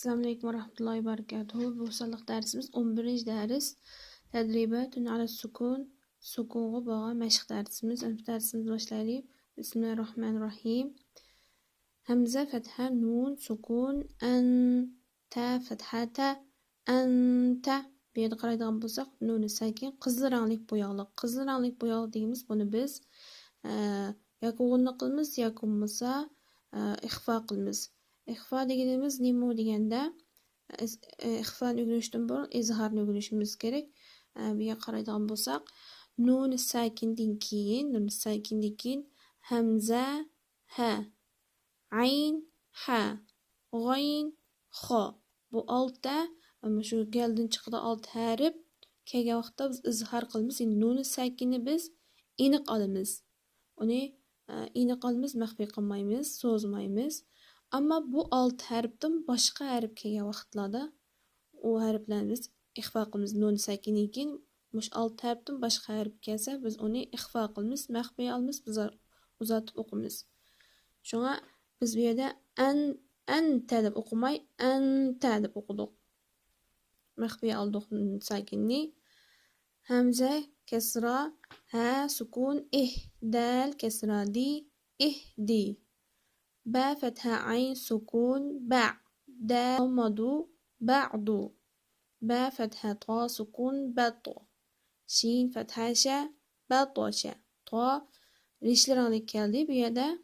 السلام عليكم ورحمة الله وبركاته. بوصل درسimiz 11. ders تدريبات على السكون سكون باغا مشق dersimiz başlayalım. Bismillahirrahmanirrahim. همزة فتحة نون سكون أن تا فتحة تا أنت. Bu yerda qaraydigan bo'lsak, nuni sakin qizil ranglik bo'yoqli. Qizil ranglik bo'yoq deymiz. Buni biz yoki o'g'inlik qilamiz, yoki bo'lmasa ixfa qilamiz. İxfa deganimiz nima deganda, ixfani o'rganishdan burun izhorni o'rganishimiz kerak. Bu yerga qaraydigan bo'lsak, nun sakindan keyin hamza ha, ayn ha, g'ayn xo. Bu 6 ama shu galdan chiqdi 6 harf kelgan vaqtda biz izhor qilamiz. Endi nun sakinni biz aniq olamiz. Uni aniq olamiz, maxfiy qilmaymiz, so'zmaymiz. Ama bu 6 harfdan boshqa harf kelgan vaqtlarda o harflarni biz ixfa qilamiz. Nun sakindan keyin mush 6 harfdan boshqa harf kelsa, biz uni ixfa qilamiz, maxfiy olamiz, biz uzatib o'qimiz. Shunga biz bu yerda anta deb o'qimay, anta deb o'qidik. Maxfiy oldik nun sakinni. Hamza kasra, ha sukun ih, dal kasra di, ihdi. با فتحة عين سكون باع، دا مدو بعضو. با فتحة طا سكون بط، شين فتحة شا بطشة. طا rishlaranglik keldi. Bu yerda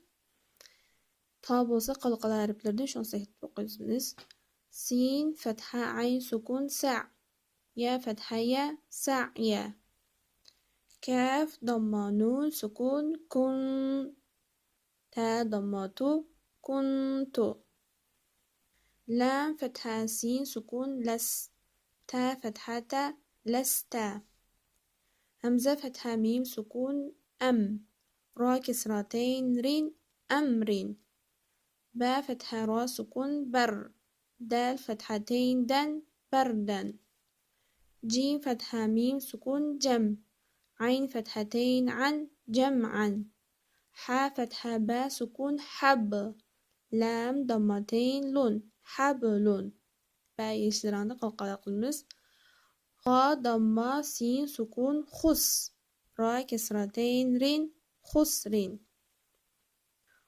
ta bo'lsa qalqala harflardan shuni saytib o'qiymiz. Sin fatha ayn sukun sa, ya fatha ya sa'ya. Kaf damma nun sukun kun, تا ضمات كنت. لام فتحة سين سكون لس، تا فتحة لست. همزة فتحة ميم سكون أم، را كسرتين رين أمر. با فتحة را سكون بر، دال فتحتين دن بردا. جيم فتحة ميم سكون جم، عين فتحتين عن جمعا. ح فتحة با سكون حب، لام ضمتين لون حبل. با yeşilrangda qalqala qilamiz. خا ضمة سين سكون خس، را كسرتين رين خسرين.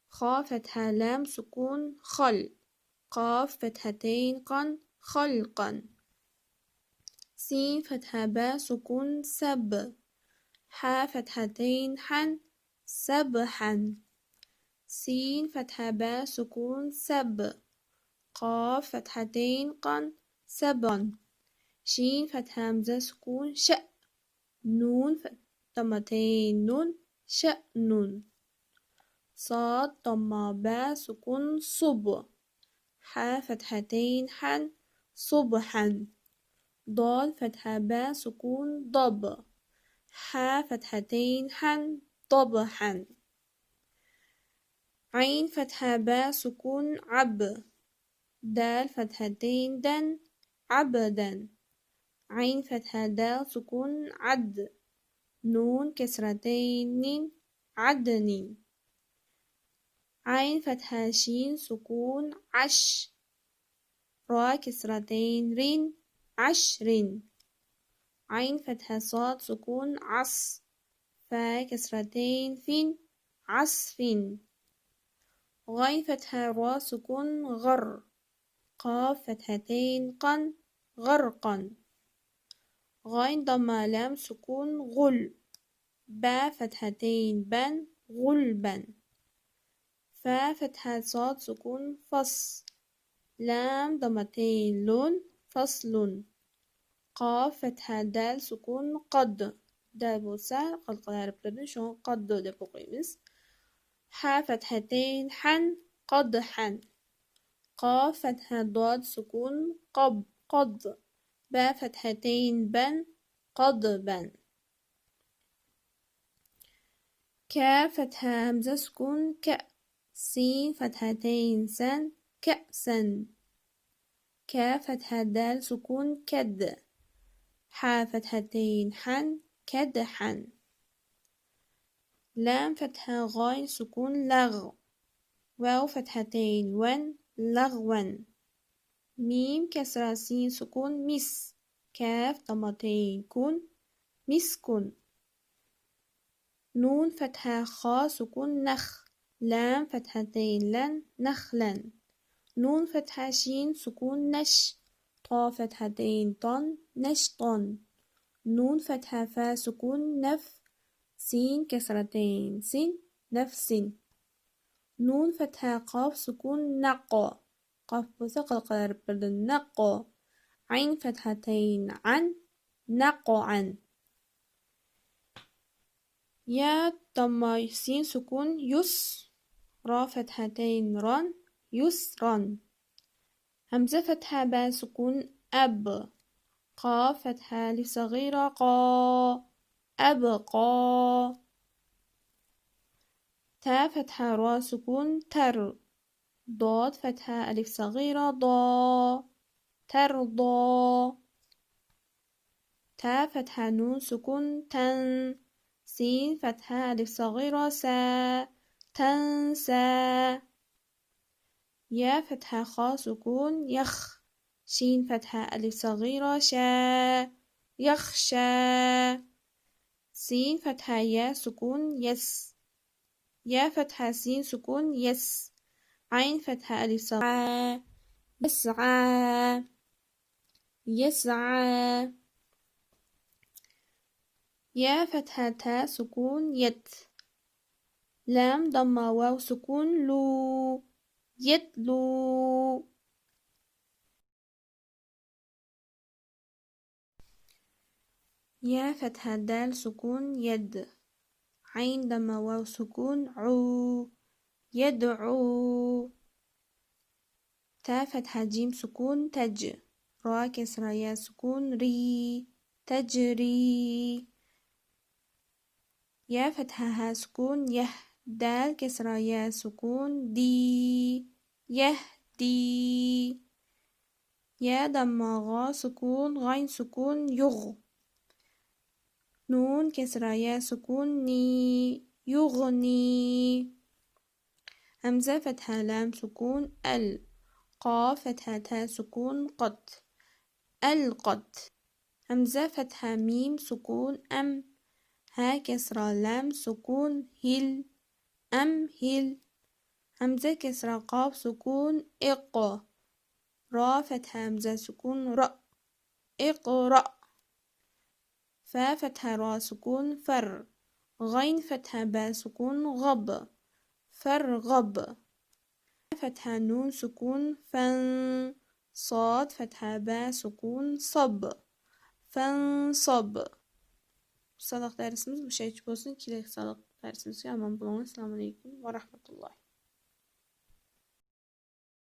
خا فتحة لام سكون خل، قاف فتحتين قن خلقا. سين فتحة با سكون سب، ح فتحتين حن سبحا. سين فتحة با سكون سب، قاف فتحتين قن سبا. شين فتحة همزة سكون ش، نون ضمتين نون شأن. صاد ضمة با سكون صب، ح فتحتين حن صبحا. ضاد فتحة با سكون ضب، ح فتحتين حن ضبحا. عين فتحة با سكون عب، دال فتحتين دن عبدا. عين فتحة دال سكون عد، نون كسرتين عدن. عين فتحة شين سكون عش، را كسرتين رين عشر. عين فتحة صاد سكون عص، فا كسرتين فين عصف. غين فتحة را سكون غر، قاف فتحتين قن غرقا. غين ضمة لام سكون غل، با فتحتين بن غلبا. فا فتحة صاد سكون فص، لام ضمتين لون فصل. قاف فتحة دال سكون قد، دال bo'lsa qalqala harflardan shu qad deb o'qiymiz. ح فتحتين حن قدحا. قاف فتحة ضاد سكون قد، با فتحتين بن قضبا. كاف فتحة همزة سكون ك، سين فتحتين سن كأسا. كاف فتحة دال سكون كد، ح فتحتين حن كدحا. لام فتحة غاين سكون لغ، واو فتحتين ون لغوا. ميم كسرة سين سكون مس. كاف ضمتين كن مسكن. نون فتحة خا سكون نخ. لام فتحتين لن نخلا. نون فتحة شين سكون نش. طا فتحتين طن نشطن. نون فتحة فا سكون نف. سين كسرتين سن نفس. نون فتحة قاف سكون نق. قاف بثقل قلب نق. عين فتحتين عن نقعا. يا ضم سين سكون يس. را فتحتين رن يسرا. همزة فتحة با سكون أب. قاف فتحة ألف صغيرة قا أبقى. تا فتحة را سكون تر. ضاد فتحة ألف صغيرة ضا ترضى. تا فتحة نون سكون تن. سين فتحة ألف صغيرة سا تنسى. يا فتحة خا سكون يخ. شين فتحة ألف صغيرة شا يخشى. سين فتحة يا سكون يس. يا فتحة سين سكون يس. عين فتحة ألف صغيرة يسعى يسعى. يا فتحة تا سكون يت. لام ضمة واو سكون لو يتلو. يا فتحة دال سكون يد. عين ضمة واو سكون عو يدعو. تا فتحة جيم سكون تج. را كسرة يا سكون ري تجري. يا فتحة ها سكون يه. دال كسرة يا سكون دي يهدي. يا ضمة غا سكون غين سكون يغ. نون كسرة يا سكون ني يغني. همزة فتحة لام سكون ال. قاف فتحة تا سكون قد القت. همزة فتحة ميم سكون أم. ها كسرة لام سكون هل أمهل. همزة كسرة قاف سكون إق. را فتحة همزة سكون رأ اقرأ. فا فتحة را سكون فر. غين فتحة با سكون غب فرغب. فتحة نون سكون فن. صاد فتحة با سكون صب فانصب. صدق dersimiz bu şekilde olsun. Kelek sağlık dersimiz. Aman bulun. Selamun Aleyküm ve Rahmetullah.